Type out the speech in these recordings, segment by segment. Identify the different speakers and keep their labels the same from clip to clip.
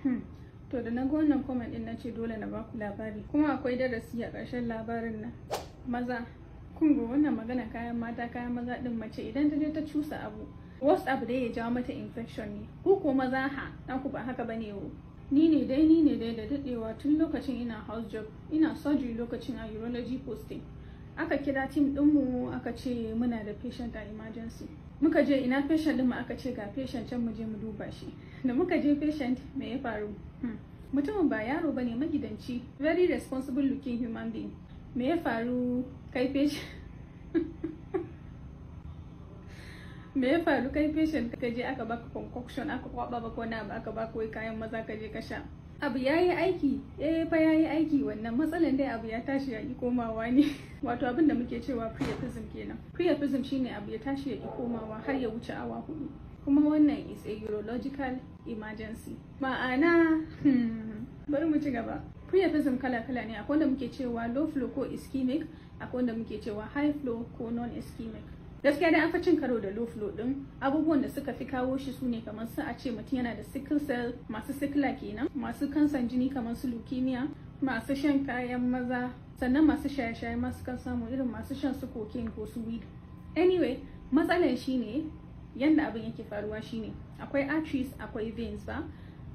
Speaker 1: To da na ga wannan comment din na ce dole na baku labari, kuma akwai darasi a ƙarshen labarin nan. Maza, kun ga wannan magana kayan mata kayan maza din, mace idan ta je ta cusa abu, worst abu da ya jawo mata infection ne. Ko maza ku ba haka bane wo. Ni ne dai da dadewa tun lokacin ina house job, ina surgery lokacin a urology posting. Aka kira team dinmu aka ce muna da patient a emergency. Muka je ina patient din mu, aka ce ga patient can mu je mu duba shi. Da muka je patient me ya faru? Mutumin ba yaro bane, magidanci, very responsible looking human being. Me ya faru kai patient? Me ya faru kai patient ka je aka baka concoction, aka kwaba baka wani abu, aka baka wai kayan maza ka je ka sha. Abu yayi aiki, fa yayi aiki, wannan matsalan dai abu ya tashi ya ki komawa ne. Wato abin da muke cewa priapism kenan. Priapism shine abu ya tashi ya ki komawa har ya wuce awa 4. Kuma wannan is a urological emergency. Ma'ana bari mu ci gaba. Priapism kala-kala ne, akwai wanda muke cewa low flow ko ischemic, akwai wanda muke cewa high flow ko non ischemic. Gaskiya dai an fi cin karo da low flow din. Abubuwan da suka fi kawo shi sune kamar su a ce mutum yana da sickle cell, masu sickle kenan, masu kansan jini kamar su leukemia, masu shan kayan maza, sannan masu shaye-shaye masu kan samu irin masu shan su cocaine ko su weed. Anyway, matsalar shine yanda abin yake faruwa shine akwai arteries, akwai veins ba.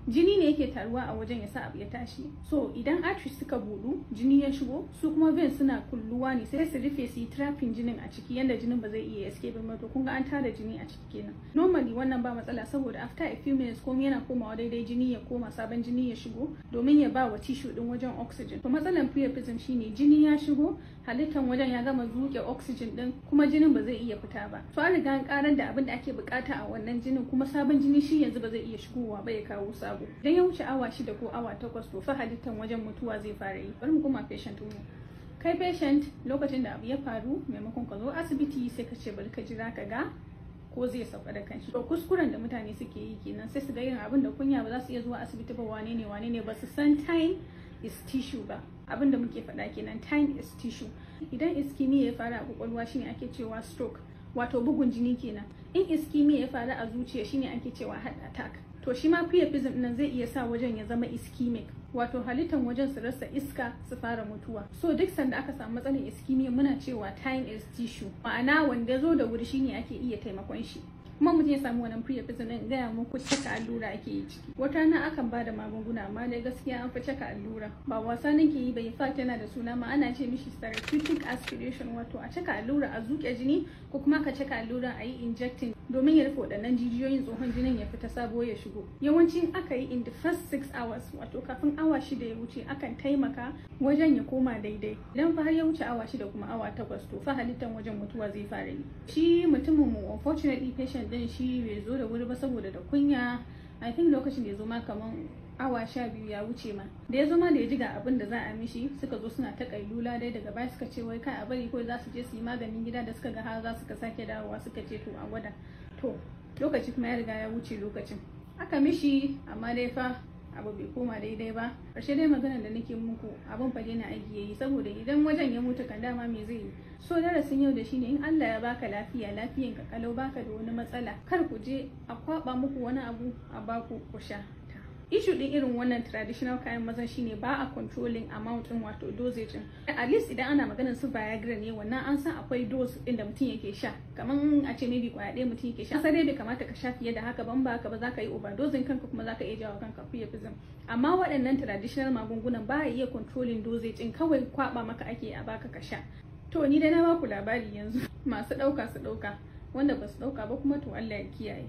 Speaker 1: Jini ne yake taruwa a wajen ya sa abu ya tashi. So idan arteries suka budu, jini ya shigo, su kuma veins suna kulluwa ne sai su rufe su yi trapping jinin a ciki yanda jinin ba zai iya escape ba. To kun ga an tara jini a ciki kenan. Normally wannan ba matsala saboda after a few minutes komai yana komawa daidai, jini ya koma, sabon jini ya shigo domin ya ba wa tissue din wajen oxygen. To matsalan priapism shine jini ya shigo, halittan wajen ya gama zuke oxygen din, kuma jinin ba zai iya fita ba. To an riga an karar da abin da ake bukata a wannan jinin, kuma sabon jini shi yanzu ba zai iya shigowa ba ya kawo sabo. Idan ya wuce awa 6 ko awa 8 to fa halittan wajen mutuwa zai fara yi. Bari mu koma patient mu. Kai patient, lokacin da abu ya faru, maimakon ka zo asibiti sai ka ce bari ka jira ka ga ko zai sauka da kanshi. To kuskuren da mutane suke yi kenan, sai su ga irin abin da kunya ba za su iya zuwa asibiti ba, wane ne ba su san time is tissue ba. Abin da muke faɗa kenan, time is tissue. Idan ischemia ya fara a kwakwalwa shine ake cewa stroke, wato bugun jini kenan. In ischemia ya fara a zuciya shine ake cewa heart attack. To shi ma priapism nan zai iya sa wajen ya zama ischemic, wato halittan wajen su rasa iska su fara mutuwa. So duk sanda aka samu matsalar ischemia muna cewa time is tissue, ma'ana wanda ya zo da wuri shine ake iya taimakon shi. Kuma mutum ya samu wannan priapism din, gaya muku cika allura ake yi ciki. Wata rana akan bada magunguna, amma dai gaskiya an fi cika allura. Ba wasa nake yi ba, in fact yana da suna ma, ana ce mishi therapeutic aspiration, wato a cika allura a zuke jini ko kuma ka cika allura a yi injecting domin ya rufe waɗannan jijiyoyin tsohon jinin ya fita sabo ya shigo. Yawancin aka yi in the first 6 hours, wato kafin awa 6 ya wuce, akan taimaka wajen ya koma daidai. Idan fa har ya wuce awa 6 kuma awa 8 to fa halittan wajen mutuwa zai fara yi. Shi mutumin mu unfortunately patient din shi bai zo da wuri ba saboda da kunya. I think lokacin da ya zo ma kaman awa 12 ya wuce ma. Da ya zo ma da ya ji ga abin da za a mishi, suka zo suna ta kailula dai, daga baya suka ce wai kai a bari ko za su je su yi maganin gida, da suka ga har za su ka sake dawowa suka ce to a gwada. To lokaci kuma ya riga ya wuce lokacin. Aka mishi amma dai fa abu bai koma daidai ba. Karshe dai maganar da nake muku, abin fa na aiki yayi, saboda idan wajen ya mutu kan dama me zai yi. So darasin yau da shine, in Allah ya baka lafiya, lafiyan ka kalau, baka da wani matsala, kar ku je a kwaba muku wani abu a baku ku sha. Issue din irin wannan traditional kayan maza shine ba a controlling amount din, wato dosage. At least idan ana maganar su Viagra ne, wannan an san akwai dose din da mutum yake sha, kaman a ce maybe kwaya ɗaya mutum yake sha. Sai dai bai kamata ka sha fiye da haka, ban ba haka ba za ka yi overdosing kanka, kuma za ka iya jawo kanka priapism. Amma waɗannan traditional magungunan ba a iya controlling dosage din, kawai kwaba maka ake a baka ka sha. To ni dai na baku labari yanzu, masu ɗauka su ɗauka, wanda ba su ɗauka ba kuma to Allah ya kiyaye.